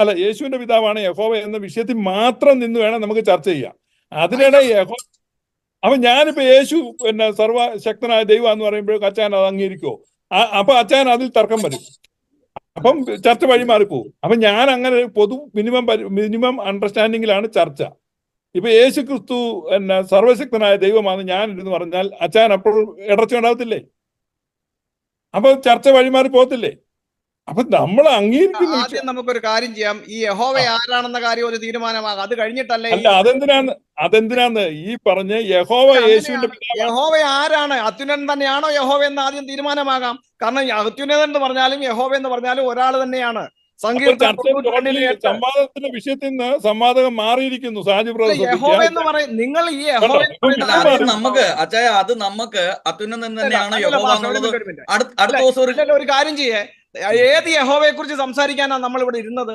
അല്ല, യേശുവിന്റെ പിതാവാണ് യഹോവ എന്ന വിഷയത്തിൽ മാത്രം നിന്ന് വേണം നമുക്ക് ചർച്ച ചെയ്യാം. അതിനിടെ അപ്പൊ ഞാനിപ്പോ യേശു പിന്നെ സർവശക്തനായ ദൈവം എന്ന് പറയുമ്പോൾ അച്ചായൻ അത് അംഗീകരിക്കുമോ? അപ്പൊ അച്ചായൻ അതിൽ തർക്കം വരും. അപ്പം ചർച്ച വഴി മാറിപ്പോകും. അപ്പൊ ഞാൻ അങ്ങനെ മിനിമം അണ്ടർസ്റ്റാൻഡിങ്ങിലാണ് ചർച്ച. ഇപ്പൊ യേശു ക്രിസ്തു പിന്നെ സർവശക്തനായ ദൈവമാണ് ഞാൻ എന്ന് പറഞ്ഞാൽ അച്ചായൻ അപ്പോൾ ഇടർച്ച ഉണ്ടാകത്തില്ലേ? അപ്പൊ ചർച്ച വഴിമാറി പോകത്തില്ലേ? അപ്പൊ നമ്മൾ അംഗീകരിക്കുന്ന ആദ്യം നമുക്കൊരു കാര്യം ചെയ്യാം. ഈ യഹോവ ആരാണെന്ന കാര്യം ഒരു തീരുമാനമാകാം. അത് കഴിഞ്ഞിട്ടല്ലേ അല്ല, അതെന്തിനാന്ന് ഈ പറഞ്ഞ യഹോവ യേശുവിന്റെ യഹോവ ആരാണ്? അത്യുന്നതൻ തന്നെയാണോ യഹോവ എന്ന് ആദ്യം തീരുമാനമാകാം. കാരണം അത്യുന്നതൻ എന്ന് പറഞ്ഞാലും യഹോവ എന്ന് പറഞ്ഞാലും ഒരാൾ തന്നെയാണ്. സംവാദത്തിന്റെ വിഷയത്തിൽ നിന്ന് സംവാദകം മാറിയിരിക്കുന്നു. സാജി ബ്രദർ യഹോവ എന്ന് പറയും. നിങ്ങൾ ഈ യഹോവ അത് നമുക്ക് അത്യുന്നതൻ തന്നെയാണ് യഹോവ എന്നുള്ളത് അടുത്ത ദിവസം ഒരു കാര്യം ചെയ്യേ. ഏത് യഹോവയെ കുറിച്ച് സംസാരിക്കാനാണ് നമ്മൾ ഇവിടെ ഇരുന്നത്?